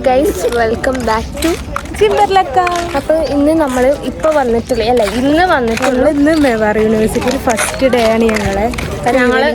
Guys, welcome back to ചിമ്പർലക്ക. അപ്പോൾ ഇന്ന് നമ്മൾ ഇപ്പോൾ വന്നിട്ടില്ല, അല്ല ഇന്ന് വന്നിട്ടുള്ളൂ. ഇന്ന് മെവാർ യൂണിവേഴ്സിറ്റിയിൽ ഫസ്റ്റ് ഡേ ആണ്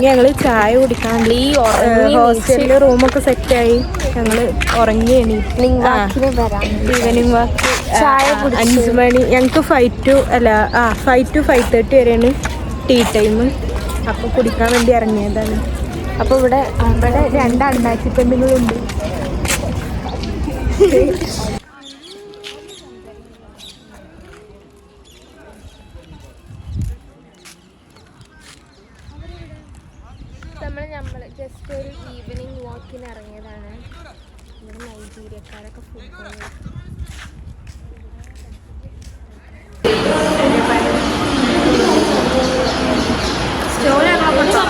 ഞങ്ങൾ ചായ കുടിക്കാണ്ട് ഈ ഹോസ്റ്റലിൽ റൂമൊക്കെ സെറ്റായി ഞങ്ങൾ ഉറങ്ങി ഈവനിങ് വാക്ക് ചായ 5 മണി. ഞങ്ങൾക്ക് 5 to 5:30 വരെയാണ് ടീ ടൈം. അപ്പോൾ കുടിക്കാൻ വേണ്ടി ഇറങ്ങിയതാണ്. അപ്പോൾ ഇവിടെ 2 അണ്ണാച്ചി പെണ്ണുങ്ങളുണ്ട്. നമ്മൾ ജസ്റ്റ് ഒരു ഈവനിങ് വാക്കിന് ഇറങ്ങിയതാണ്. ഇവിടെ നൈജീരിയക്കാരൊക്കെ ഫുട്ബോൾ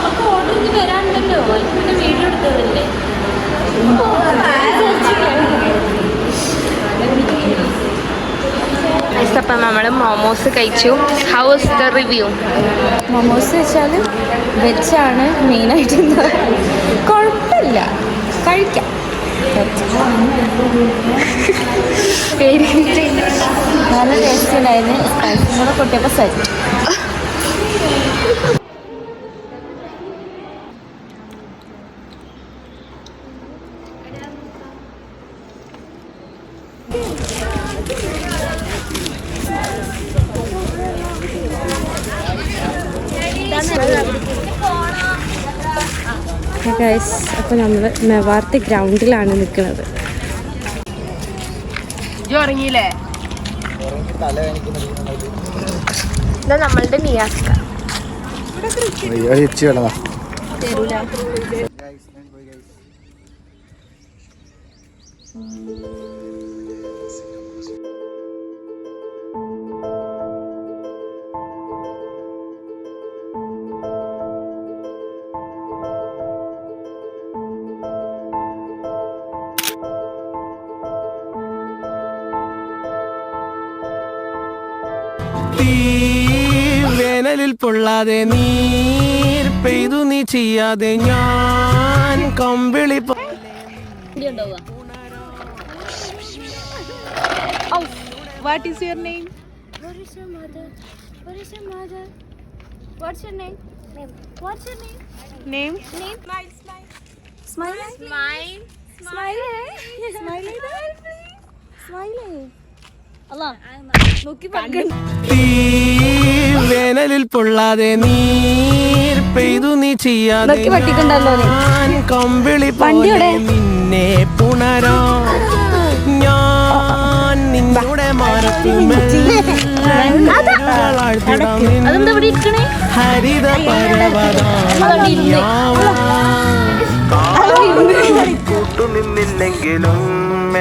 നമുക്ക് ഓർഡർ വരാനുണ്ടല്ലോ. പിന്നെ വീഡിയോ എടുത്തതല്ലേ. അപ്പം നമ്മൾ മോമോസ് കഴിച്ചു. How was the review? Momos വെച്ചാൽ വെജാണ് മെയിനായിട്ട്. എന്താ കുഴപ്പമില്ല, കഴിക്കാം. നല്ല ടേസ്റ്റ് ഉണ്ടായിരുന്നു. സ്പൈസും കൂടെ കൊട്ടിയപ്പോൾ സെറ്റ്. ഗൈസ്, അപ്പോൾ നമ്മൾ മെവാർത്ത് ഗ്രൗണ്ടിലാണ് നിൽക്കുന്നത്. ഇതാ നമ്മളുടെ നിയാസ്ക. വേനലിൽ പൊള്ളാതെ നീർ പെയ്തു നീ ചെയ്യാതെ ഞാൻ കമ്പിളി. What is your name? Where is your mother? Where is your mother? What's your name? What's your name? Name? Smile. വേനലിൽ പൊള്ളാതെ നീർ പെയ്തു നീ ചെയ്യാതെ ഞാൻ കമ്പിളി പോലെ നിന്നെ പുണരോ. ഞാൻ നിങ്ങളുടെ ഹരിത പരവതാകൂട്ടുനിന്നില്ലെങ്കിലും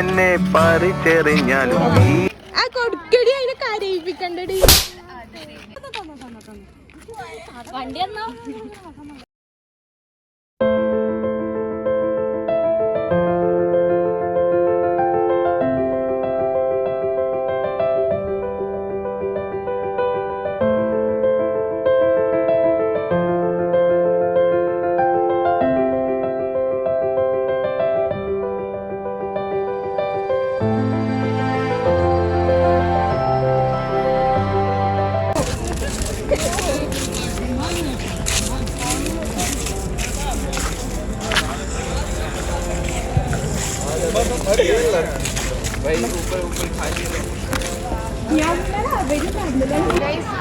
എന്നെ പറിച്ചെറിഞ്ഞാലും കൊടുക്കടി, അതിനെ കരയിപ്പിക്കണ്ടടി. വണ്ടി എന്നോ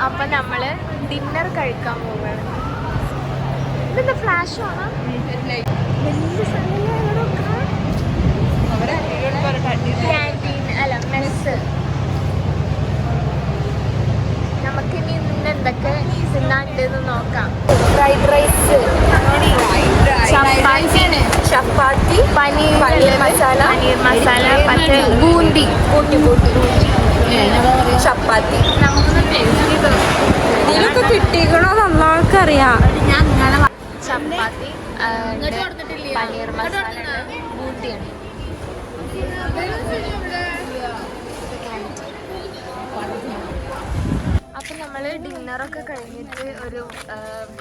അപ്പൊ നമ്മള് ഡിന്നർ കഴിക്കാൻ പോവുകയാണ്. ഇതെന്താ ഫ്ലാഷ് ആണോ? ക്യാൻറ്റീൻ അല്ല, മെസ്സ്. നമുക്കിനി ഇന്ന് എന്തൊക്കെ തിന്നാണ്ടെന്ന് നോക്കാം. ഫ്രൈഡ് റൈസ്, ചപ്പാത്തി, പനീർ മസാല, മറ്റേ ബൂന്തി, ചപ്പാത്തി. നമുക്കൊന്ന് ടേസ്റ്റ് ചെയ്ത് ഇതിലൊക്കെ കിട്ടിക്കണോ നന്നാൾക്കറിയാം. ചപ്പാത്തി, പനീർ മസാല, ബൂന്തിയാണ്. അപ്പം നമ്മൾ ഡിന്നറൊക്കെ കഴിഞ്ഞിട്ട് ഒരു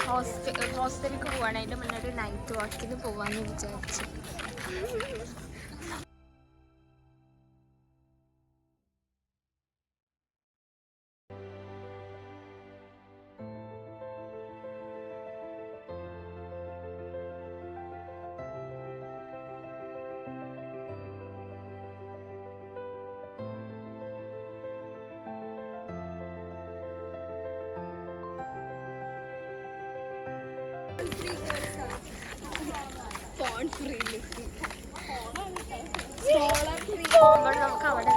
ഹോസ്റ്റലിലേക്ക് പോവാണ്. അതിൻ്റെ മുന്നേ ഒരു നൈറ്റ് വാക്കിന് പോവാമെന്ന് വിചാരിച്ചു. നമുക്ക് അവിടെ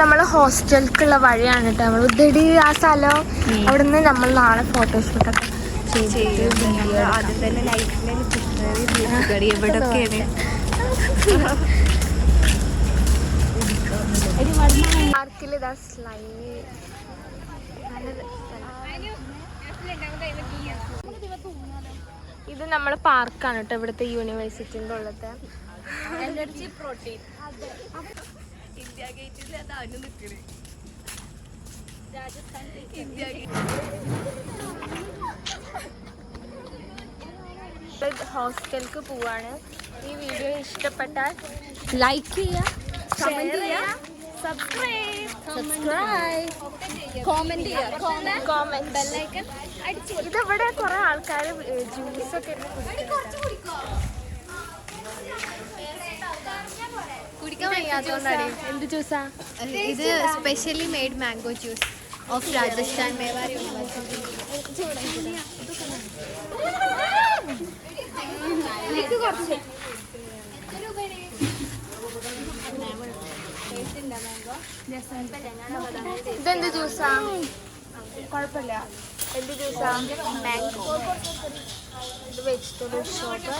നമ്മളെ ഹോസ്റ്റലിലേക്കുള്ള വഴിയാണ് കേട്ടോ. നമ്മൾ ഉദ്ദേശി ആ സ്ഥലം അവിടെ നിന്ന് നമ്മൾ നാളെ ഫോട്ടോഷൂട്ടൊക്കെ ആദ്യം തന്നെ ലൈഫിൽ എവിടെയൊക്കെയാണ് പാർക്കിൽ ഇതാ സ്ലൈഡ് ഇത് നമ്മളെ പാർക്കാണ് കേട്ടോ ഇവിടുത്തെ യൂണിവേഴ്സിറ്റിൻ്റെ ഉള്ളത്. എനർജി പ്രോട്ടീൻ ഇന്ത്യ ഗേറ്റിൽ അതാണ് നിൽക്കണേ. രാജസ്ഥാൻ ഇന്ത്യ ഗേറ്റ് ഹോസ്റ്റലിലേക്ക് പോവാണ്. ഈ വീഡിയോ ഇഷ്ടപ്പെട്ടാൽ ലൈക്ക് ചെയ്യുക, കമന്റ് ചെയ്യുക, സബ്സ്ക്രൈബ്, കോമെന്റ് ബെല്ലൈക്കൺ അടിച്ചു. ഇതിവിടെ കുറെ ആൾക്കാർ ജ്യൂസൊക്കെ കുടിക്കാൻ വയ്യാത്തതുകൊണ്ടാണ്. എന്ത് ജ്യൂസാ ഇത് specially made mango juice of Rajasthan Mewar university. ഇതെന്ത് ജ്യൂസാ? കുഴപ്പമില്ല. എന്ത് ജ്യൂസാ? മാംഗോ. ഇത് vegetable shop,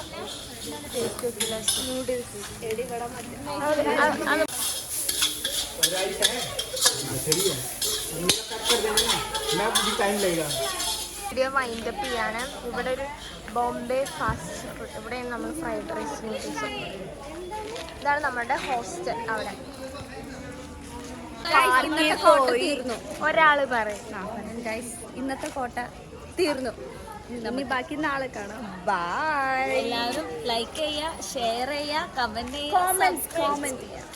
noodles. Video wind up ചെയ്യാണ്. ഇവിടെ ഒരു ബോംബെ ഫാസ്റ്റ് ഫുഡ്, ഇവിടെയാണ് നമ്മൾ ഫ്രൈഡ് റൈസ് നൂഡിൽസ്. ഇതാണ് നമ്മുടെ ഹോസ്റ്റൽ. അവിടെ ഒരാള് പറയും ഇന്നത്തെ കോട്ട തീർന്നു. ഇനി ബാക്കി നാളെ കാണാം. ബൈ. എല്ലാവരും ലൈക്ക് ചെയ്യുക, ഷെയർ ചെയ്യുക, കമന്റ് ചെയ്യുക, കോമെന്റ് ചെയ്യുക.